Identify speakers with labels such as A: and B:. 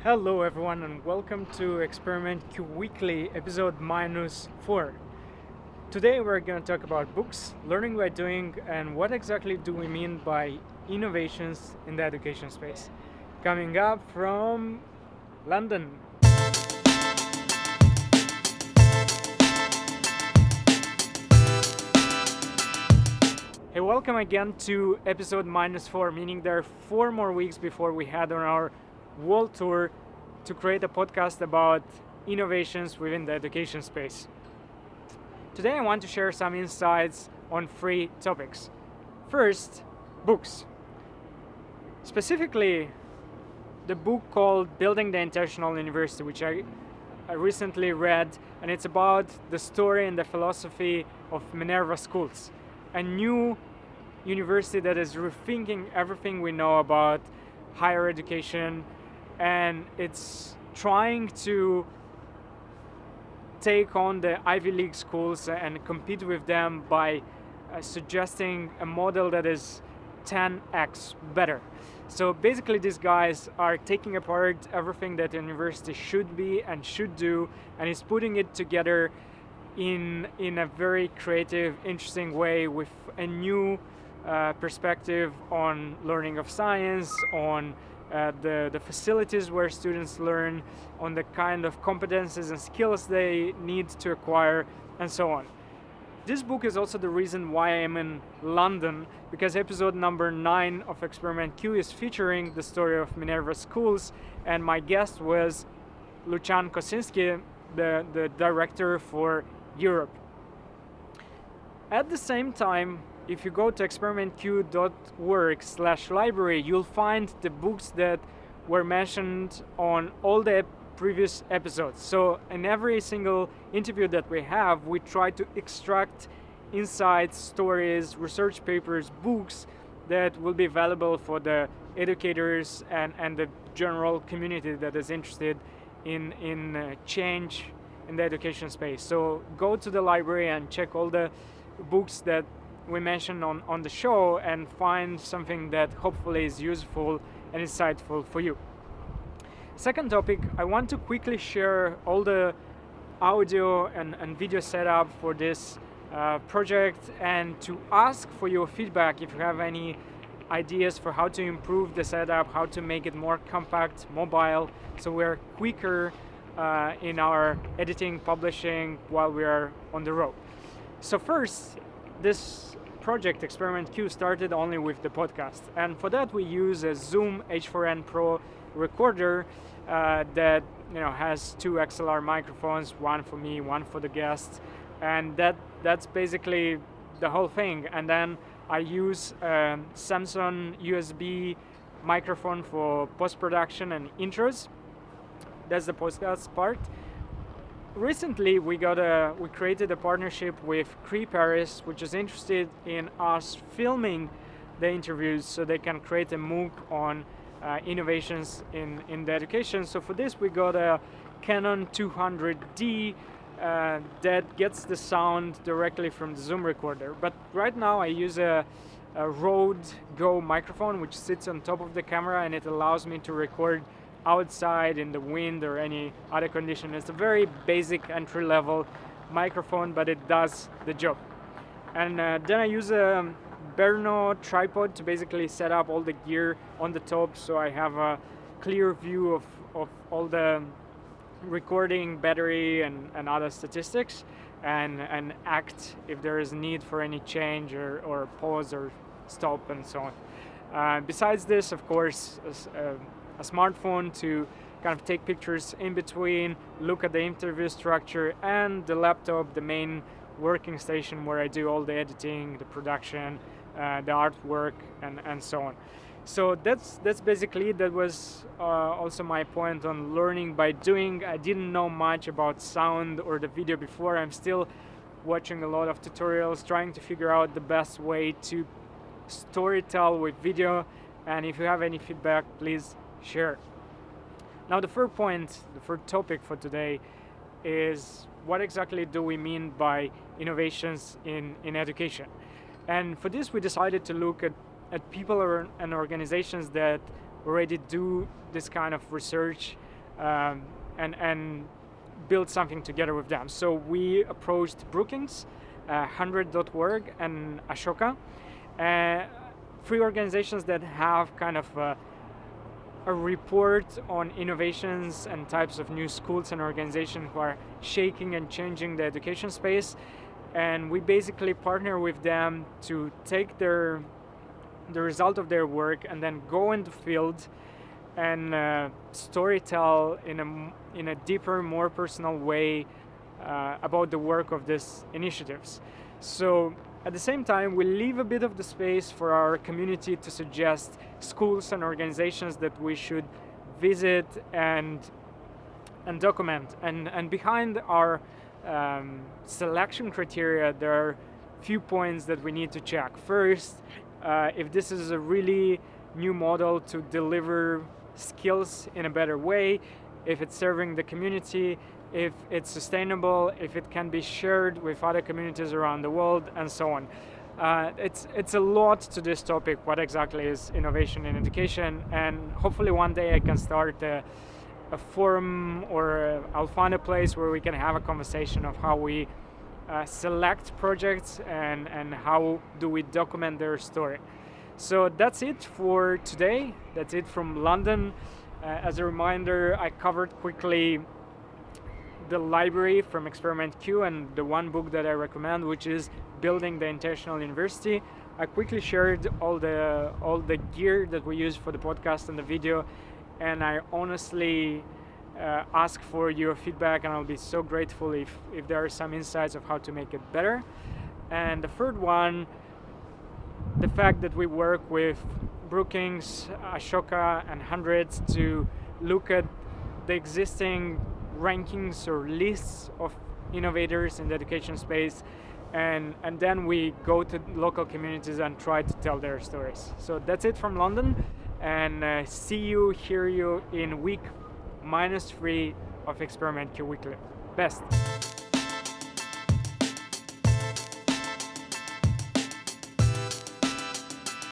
A: Hello everyone and welcome to experimentQ Weekly episode -4. Today we're going to talk about books, learning by doing, and what exactly do we mean by innovations in the education space. Coming up from London. Hey, welcome again to episode -4, meaning there are 4 more weeks before we head on our world tour to create a podcast about innovations within the education space. Today I want to share some insights on 3 topics. First, books. Specifically, the book called Building the International University, which I recently read, and it's about the story and the philosophy of Minerva Schools, a new university that is rethinking everything we know about higher education, and it's trying to take on the Ivy League schools and compete with them by suggesting a model that is 10x better. So basically these guys are taking apart everything that a university should be and should do, and is putting it together in a very creative, interesting way with a new perspective on learning of science, on the facilities where students learn, on the kind of competences and skills they need to acquire, and so on. This book is also the reason why I am in London, because episode number 9 of experimentQ is featuring the story of Minerva Schools, and my guest was Lucian Kosinski, the director for Europe. At the same time, if you go to experimentq.org/library, you'll find the books that were mentioned on all the previous episodes. So in every single interview that we have, we try to extract insights, stories, research papers, books that will be available for the educators and the general community that is interested in change in the education space. So go to the library and check all the books that we mentioned on the show and find something that hopefully is useful and insightful for you. Second topic, I want to quickly share all the audio and video setup for this project, and to ask for your feedback if you have any ideas for how to improve the setup, how to make it more compact, mobile, so we're quicker in our editing, publishing while we are on the road. So first, this project experimentQ started only with the podcast, and for that we use a Zoom H4n Pro recorder that has 2 XLR microphones, one for me, one for the guests, and that's basically the whole thing. And then I use a Samsung USB microphone for post-production and intros. That's the podcast part. Recently, we created a partnership with Cree Paris, which is interested in us filming the interviews so they can create a MOOC on innovations in the education. So for this, we got a Canon 200D that gets the sound directly from the Zoom recorder. But right now, I use a Rode Go microphone, which sits on top of the camera, and it allows me to record outside in the wind or any other condition. It's a very basic entry-level microphone, but it does the job. And then I use a Berno tripod to basically set up all the gear on the top, so I have a clear view of all the recording, battery, and other statistics, and act if there is need for any change or pause or stop and so on. Besides this, of course, a smartphone to kind of take pictures in between, look at the interview structure, and the laptop, the main working station where I do all the editing, the production, the artwork, and so on. So that's basically it. That was also my point on learning by doing. I didn't know much about sound or the video before. I'm still watching a lot of tutorials, trying to figure out the best way to storytell with video. And if you have any feedback, please share. Now the third topic for today is what exactly do we mean by innovations in education. And for this we decided to look at people and organizations that already do this kind of research and build something together with them. So we approached Brookings, 100.org, and Ashoka, three organizations that have kind of a report on innovations and types of new schools and organizations who are shaking and changing the education space. And we basically partner with them to take the result of their work and then go in the field and storytell in a deeper, more personal way about the work of these initiatives. So at the same time, we leave a bit of the space for our community to suggest schools and organizations that we should visit and document. And behind our selection criteria, there are few points that we need to check. First, if this is a really new model to deliver skills in a better way, if it's serving the community, if it's sustainable, if it can be shared with other communities around the world, and so on. It's a lot to this topic, what exactly is innovation in education, and hopefully one day I can start a forum, or I'll find a place where we can have a conversation of how we select projects and how do we document their story. So that's it for today. That's it from London. As a reminder, I covered quickly the library from experimentQ and the one book that I recommend, which is Building the International University. I quickly shared all the gear that we use for the podcast and the video, and I honestly ask for your feedback, and I'll be so grateful if there are some insights of how to make it better. And the third one, the fact that we work with Brookings, Ashoka, and Hundreds to look at the existing rankings or lists of innovators in the education space, and then we go to local communities and try to tell their stories. So that's it from London, and hear you in week -3 of experimentQ Weekly. Best.